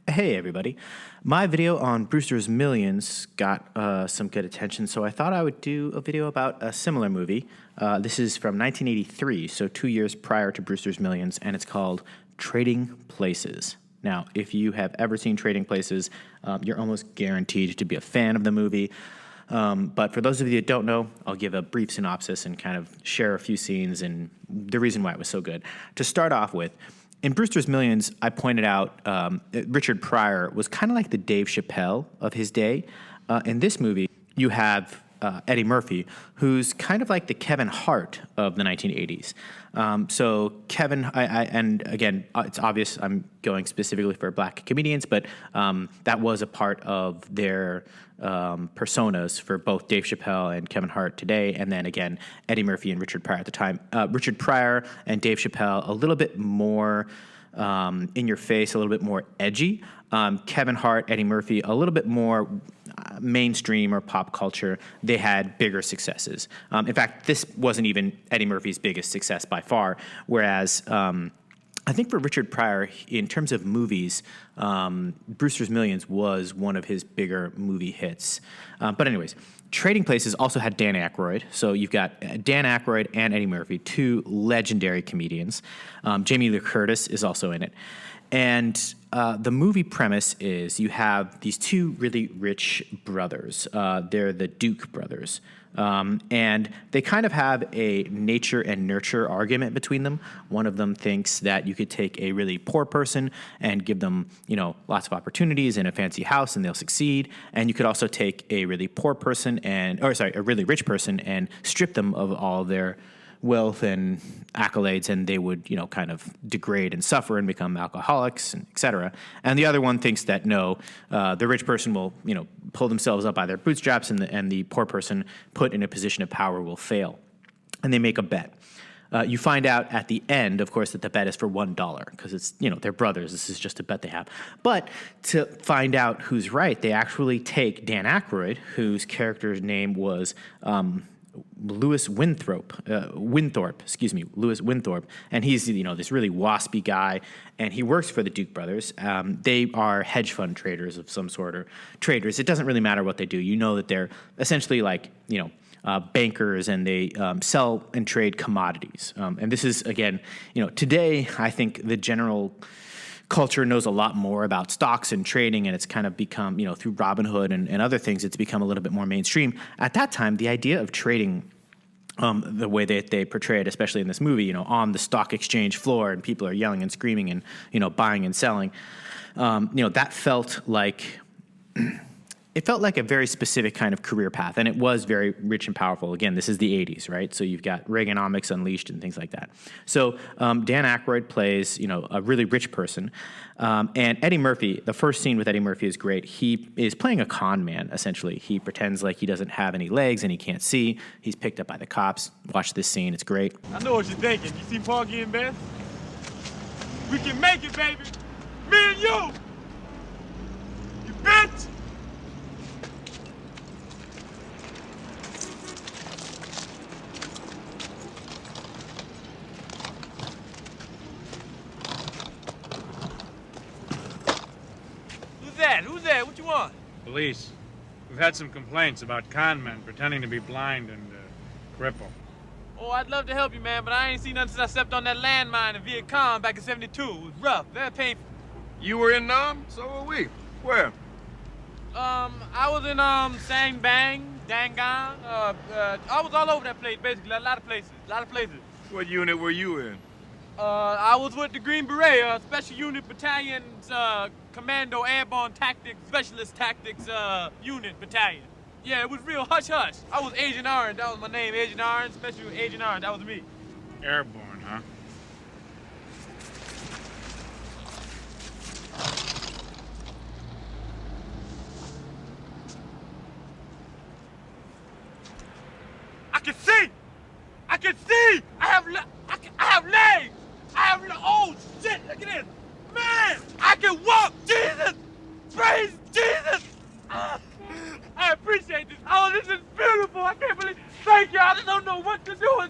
Hey everybody. My video on Brewster's Millions got some good attention, so I thought I would do a video about a similar movie. This is from 1983, so 2 years prior to Brewster's Millions, and it's called Trading Places. Now, if you have ever seen Trading Places, you're almost guaranteed to be a fan of the movie. But for those of you that don't know, I'll give a brief synopsis and kind of share a few scenes and the reason why it was so good. To start off with, in Brewster's Millions, I pointed out Richard Pryor was kind of like the Dave Chappelle of his day. In this movie, you have Eddie Murphy, who's kind of like the Kevin Hart of the 1980s. So Kevin, and again, it's obvious I'm going specifically for black comedians, but that was a part of their personas for both Dave Chappelle and Kevin Hart today, and then again, Eddie Murphy and Richard Pryor at the time. Richard Pryor and Dave Chappelle, a little bit more in your face, a little bit more edgy. Kevin Hart, Eddie Murphy, a little bit more mainstream or pop culture. They had bigger successes. In fact, this wasn't even Eddie Murphy's biggest success by far, whereas I think for Richard Pryor, in terms of movies, Brewster's Millions was one of his bigger movie hits. But anyways, Trading Places also had Dan Aykroyd. So you've got Dan Aykroyd and Eddie Murphy, two legendary comedians. Jamie Lee Curtis is also in it. And the movie premise is you have these two really rich brothers. They're the Duke brothers. And they kind of have a nature and nurture argument between them. One of them thinks that you could take a really poor person and give them, lots of opportunities in a fancy house and they'll succeed. And you could also take a really poor person a really rich person and strip them of all their wealth and accolades, and they would, kind of degrade and suffer and become alcoholics, and et cetera. And the other one thinks that no, the rich person will, pull themselves up by their bootstraps, and the poor person put in a position of power will fail. And they make a bet. You find out at the end, of course, that the bet is for $1 because it's, they're brothers. This is just a bet they have. But to find out who's right, they actually take Dan Aykroyd, whose character's name was Lewis Winthorpe, and he's this really waspy guy, and he works for the Duke brothers. They are hedge fund traders of some sort, or traders. It doesn't really matter what they do. You know that they're essentially like bankers, and they sell and trade commodities. And this is again, today I think the general culture knows a lot more about stocks and trading, and it's kind of become, through Robinhood and other things, it's become a little bit more mainstream. At that time, the idea of trading, the way that they portray it, especially in this movie, on the stock exchange floor, and people are yelling and screaming and, buying and selling, that felt like... It felt like a very specific kind of career path, and it was very rich and powerful. Again, this is the 80s, right? So you've got Reaganomics unleashed and things like that. So Dan Aykroyd plays, a really rich person. And Eddie Murphy, the first scene with Eddie Murphy is great. He is playing a con man, essentially. He pretends like he doesn't have any legs and he can't see. He's picked up by the cops. Watch this scene. It's great. I know what you're thinking. You see Paul getting best? We can make it, baby. Me and you. You bitch. Who's that? What you want? Police. We've had some complaints about con men pretending to be blind and crippled. Oh, I'd love to help you, man, but I ain't seen nothing since I stepped on that landmine in Viet Cong back in '72. It was rough, very painful. You were in Nam? So were we. Where? I was in Sang Bang, Dangang. I was all over that place, basically. A lot of places. What unit were you in? I was with the Green Beret, Special Unit Battalion's Commando Airborne Tactics, Specialist Tactics Unit Battalion. Yeah, it was real hush-hush. I was Agent Orange, that was my name, Agent Orange, Special Agent Orange, that was me. Airborne, huh? I can see! I have legs! Oh, shit, look at this! Man, I can walk! Jesus! Praise Jesus! I appreciate this. Oh, this is beautiful. I can't believe... Thank you. I just don't know what to do.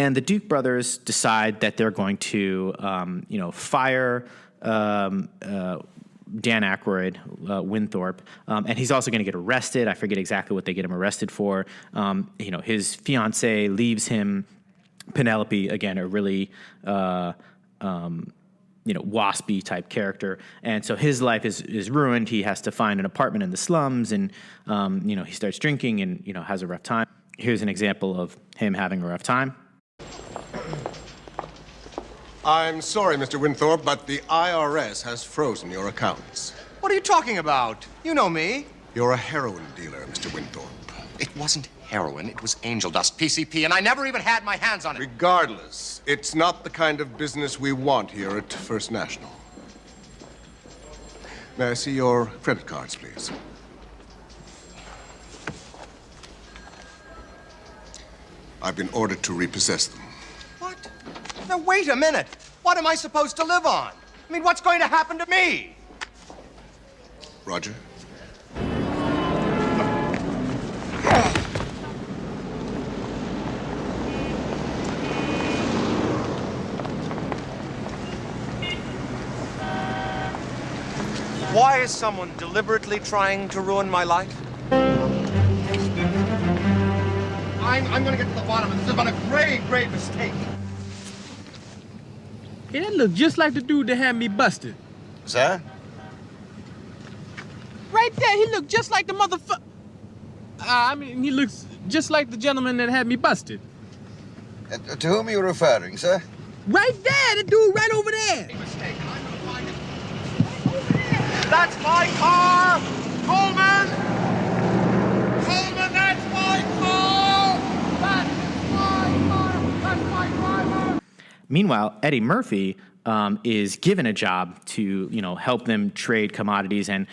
And the Duke brothers decide that they're going to, fire Dan Aykroyd, Winthorpe, and he's also going to get arrested. I forget exactly what they get him arrested for. His fiancée leaves him. Penelope, again, a really waspy type character, and so his life is ruined. He has to find an apartment in the slums, and he starts drinking and has a rough time. Here's an example of him having a rough time. I'm sorry, Mr. Winthorpe, but the IRS has frozen your accounts. What are you talking about? You know me. You're a heroin dealer, Mr. Winthorpe. It wasn't heroin, it was angel dust, PCP, and I never even had my hands on it. Regardless, it's not the kind of business we want here at First National. May I see your credit cards, please? I've been ordered to repossess them. What? Now, wait a minute. What am I supposed to live on? I mean, what's going to happen to me? Roger? Why is someone deliberately trying to ruin my life? I'm going to get to the bottom of this. It's been a great, great mistake. Hey, that look just like the dude that had me busted. Sir? Right there, he looked just like the motherfucker. He looks just like the gentleman that had me busted. To whom are you referring, sir? Right there, the dude right over there. Mistake. I'm going to find it. That's my car! Coleman! Coleman, that's my car! That's my car! That's my driver! Meanwhile, Eddie Murphy is given a job to help them trade commodities, and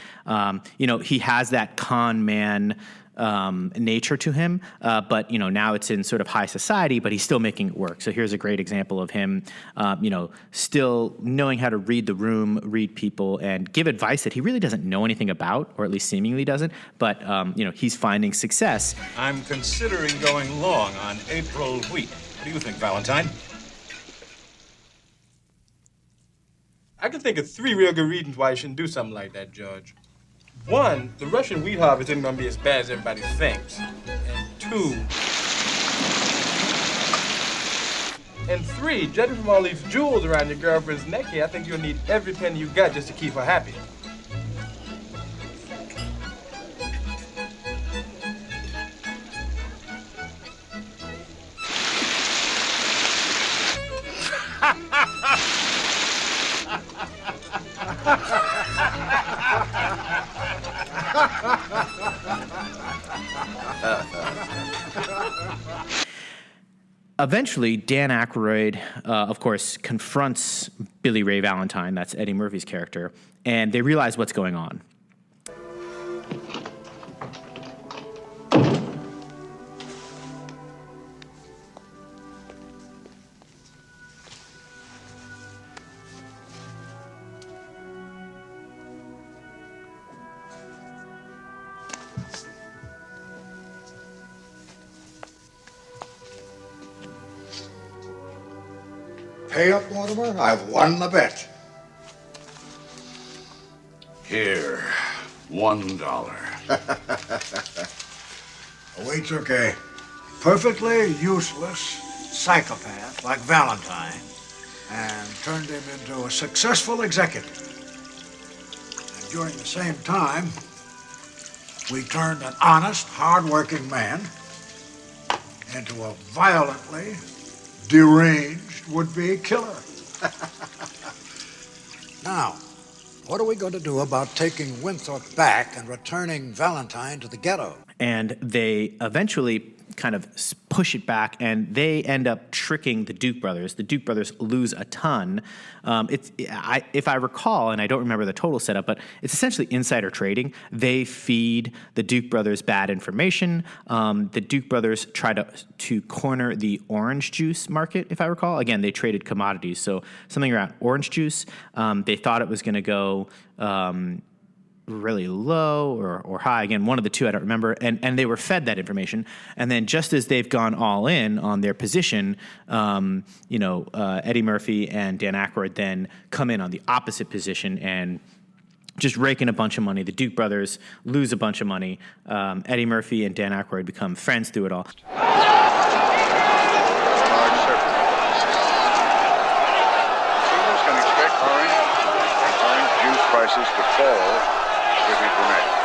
he has that con man nature to him, but now it's in sort of high society, but he's still making it work. So here's a great example of him, still knowing how to read the room, read people, and give advice that he really doesn't know anything about, or at least seemingly doesn't. But he's finding success. I'm considering going long on April wheat. What do you think, Valentine? I can think of 3 real good reasons why you shouldn't do something like that, George. 1, the Russian wheat harvest isn't going to be as bad as everybody thinks. And 2, and 3, judging from all these jewels around your girlfriend's neck here, I think you'll need every penny you got just to keep her happy. Eventually, Dan Aykroyd, of course, confronts Billy Ray Valentine, that's Eddie Murphy's character, and they realize what's going on. Pay up, Mortimer. I've won the bet. Here, $1. Oh, we took a perfectly useless psychopath like Valentine and turned him into a successful executive. And during the same time, we turned an honest, hard-working man into a violently deranged would-be killer. Now, what are we going to do about taking Winthorpe back and returning Valentine to the ghetto? And they eventually kind of push it back, and they end up tricking the Duke brothers. The Duke brothers lose a ton. If I recall, and I don't remember the total setup, but it's essentially insider trading. They feed the Duke brothers bad information. The Duke brothers try to corner the orange juice market, if I recall. Again, they traded commodities, so something around orange juice. They thought it was going to go really low or high. Again, one of the two, I don't remember. And they were fed that information. And then just as they've gone all in on their position, Eddie Murphy and Dan Aykroyd then come in on the opposite position and just rake in a bunch of money. The Duke brothers lose a bunch of money. Eddie Murphy and Dan Aykroyd become friends through it all. Consumers can expect orange juice prices to fall pretty dramatically.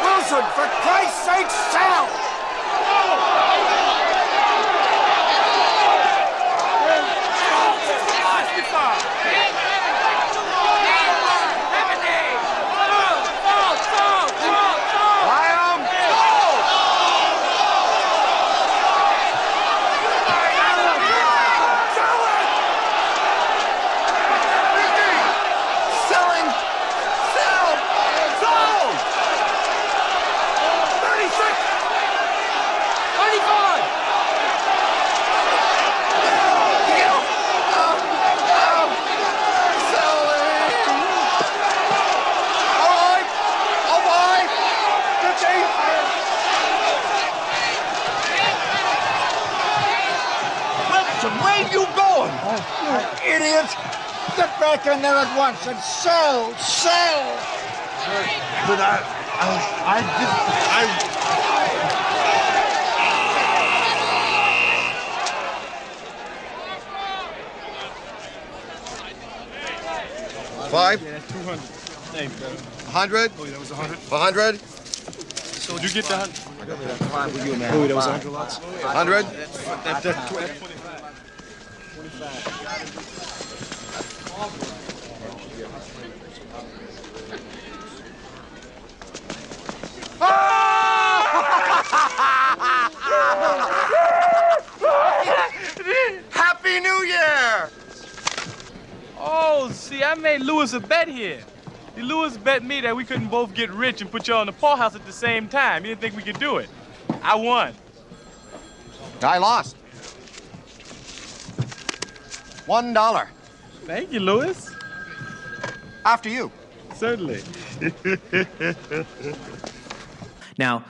Wilson, for Christ's sake, sell! Where you going? Oh, you idiot! Get back in there at once and sell! But I Five? Yeah, that's 200. Thanks, brother. 100? Oh, that was 100? 100? So you get the 100? Fine with you, man. Oh, that was 100 lots? 100? That's 25. Happy New Year! Oh, see, I made Lewis a bet here. Lewis bet me that we couldn't both get rich and put y'all in the poorhouse at the same time. He didn't think we could do it. I won. I lost. $1. Thank you, Lewis. After you. Certainly. Now,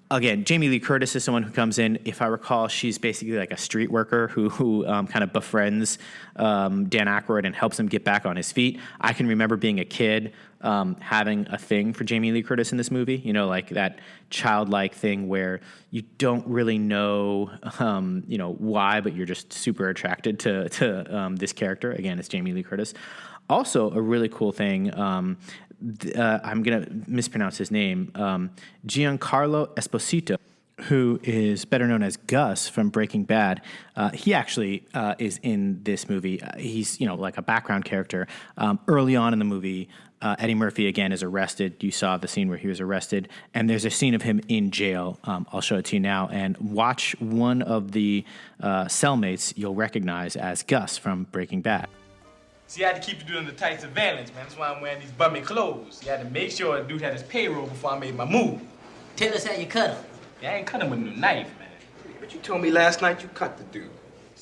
again, Jamie Lee Curtis is someone who comes in. If I recall, she's basically like a street worker who kind of befriends Dan Aykroyd and helps him get back on his feet. I can remember being a kid having a thing for Jamie Lee Curtis in this movie. You know, like that childlike thing where you don't really know, why, but you're just super attracted to this character. Again, it's Jamie Lee Curtis. Also, a really cool thing. I'm going to mispronounce his name, Giancarlo Esposito, who is better known as Gus from Breaking Bad. He actually is in this movie. He's, like a background character. Early on in the movie, Eddie Murphy, again, is arrested. You saw the scene where he was arrested. And there's a scene of him in jail. I'll show it to you now. And watch one of the cellmates you'll recognize as Gus from Breaking Bad. See, I had to keep the dude under tight surveillance, man. That's why I'm wearing these bummy clothes. You had to make sure the dude had his payroll before I made my move. Tell us how you cut him. Yeah, I ain't cut him with no knife, man. But you told me last night you cut the dude.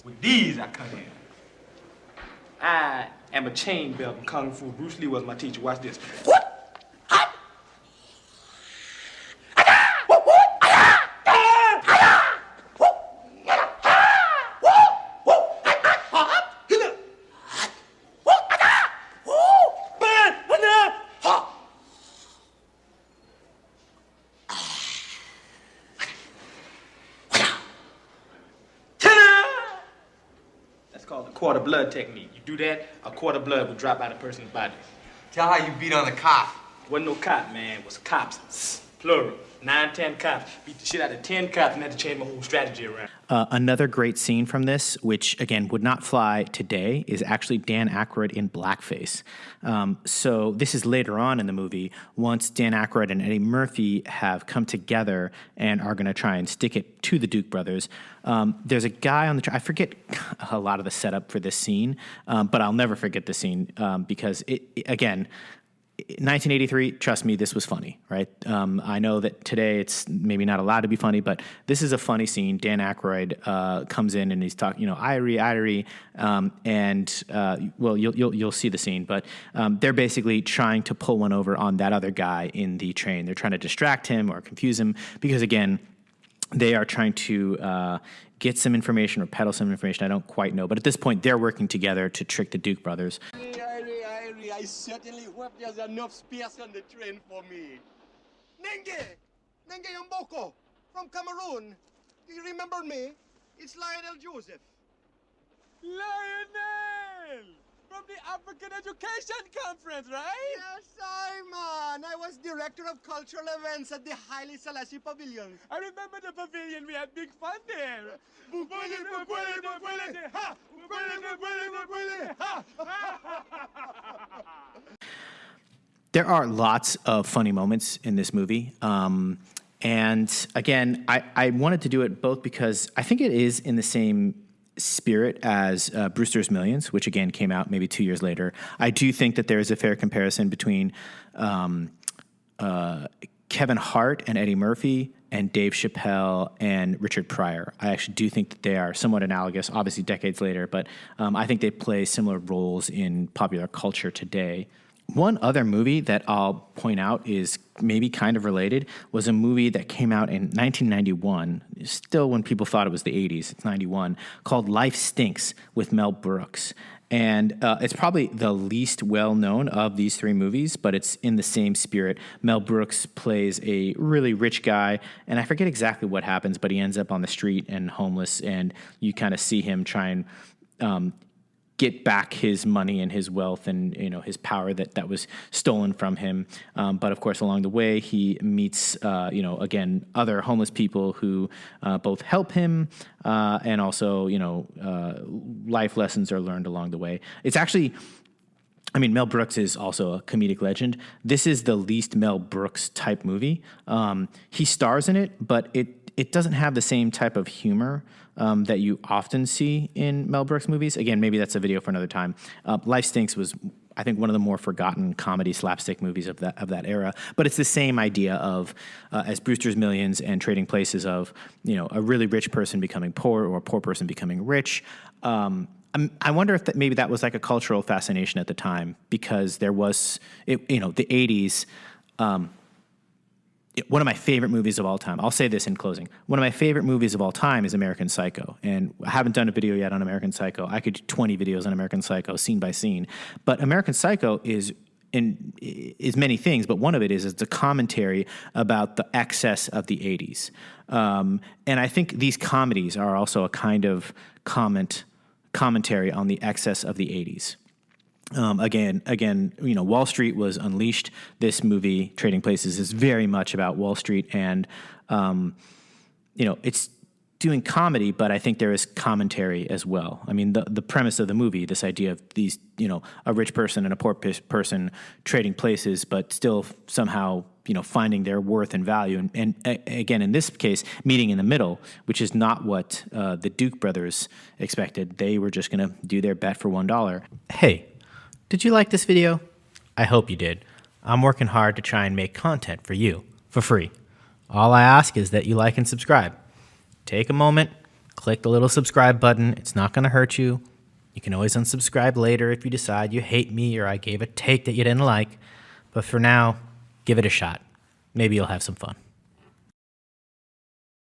With these, I cut him. I am a chain belt in Kung Fu. Bruce Lee was my teacher. Watch this. What? Called the quarter blood technique. You do that, a quarter blood will drop out of a person's body. Tell how you beat on the cop. Wasn't no cop, man. It was cops. Plural. 9, 10 cops. Beat the shit out of 10 cops and had to change my whole strategy around. Another great scene from this, which, again, would not fly today, is actually Dan Aykroyd in blackface. So this is later on in the movie, once Dan Aykroyd and Eddie Murphy have come together and are going to try and stick it to the Duke brothers. There's a guy on the I forget a lot of the setup for this scene, but I'll never forget the scene because, again, 1983, trust me, this was funny, right? I know that today it's maybe not allowed to be funny, but this is a funny scene. Dan Aykroyd comes in and he's talking, Irie, well, you'll see the scene, but they're basically trying to pull one over on that other guy in the train. They're trying to distract him or confuse him because, again, they are trying to get some information or peddle some information. I don't quite know, but at this point, they're working together to trick the Duke brothers. I certainly hope there's enough space on the train for me. Nenge Mboko from Cameroon. Do you remember me? It's Lionel Joseph. Lionel! From the African Education Conference, right? Yes, Simon. I was director of cultural events at the Haile Selassie Pavilion. I remember the pavilion. We had big fun there. There are lots of funny moments in this movie. And again, I wanted to do it both because I think it is in the same spirit as Brewster's Millions, which again came out maybe 2 years later. I do think that there is a fair comparison between Kevin Hart and Eddie Murphy and Dave Chappelle and Richard Pryor. I actually do think that they are somewhat analogous, obviously decades later, but I think they play similar roles in popular culture today. One other movie that I'll point out is maybe kind of related was a movie that came out in 1991, still when people thought it was the 80s, it's 91, called Life Stinks with Mel Brooks. And it's probably the least well-known of these three movies, but it's in the same spirit. Mel Brooks plays a really rich guy, and I forget exactly what happens, but he ends up on the street and homeless, and you kind of see him try and get back his money and his wealth and his power that was stolen from him. But of course, along the way, he meets again other homeless people who both help him and also life lessons are learned along the way. It's actually, Mel Brooks is also a comedic legend. This is the least Mel Brooks type movie. He stars in it, but it doesn't have the same type of humor that you often see in Mel Brooks movies. Again, maybe that's a video for another time. Life Stinks was, I think, one of the more forgotten comedy slapstick movies of that era. But it's the same idea of, as Brewster's Millions and Trading Places, of a really rich person becoming poor or a poor person becoming rich. I wonder if maybe that was like a cultural fascination at the time because there was, the 80s. One of my favorite movies of all time, I'll say this in closing, one of my favorite movies of all time is American Psycho. And I haven't done a video yet on American Psycho. I could do 20 videos on American Psycho, scene by scene. But American Psycho is many things, but one of it is it's a commentary about the excess of the 80s. And I think these comedies are also a kind of commentary on the excess of the 80s. Again, Wall Street was unleashed. This movie, Trading Places, is very much about Wall Street, and it's doing comedy, but I think there is commentary as well. The premise of the movie, this idea of these, a rich person and a poor person trading places, but still somehow, finding their worth and value, and again, in this case, meeting in the middle, which is not what the Duke brothers expected. They were just going to do their bet for $1. Hey. Did you like this video? I hope you did. I'm working hard to try and make content for you, for free. All I ask is that you like and subscribe. Take a moment, click the little subscribe button. It's not going to hurt you. You can always unsubscribe later if you decide you hate me or I gave a take that you didn't like. But for now, give it a shot. Maybe you'll have some fun.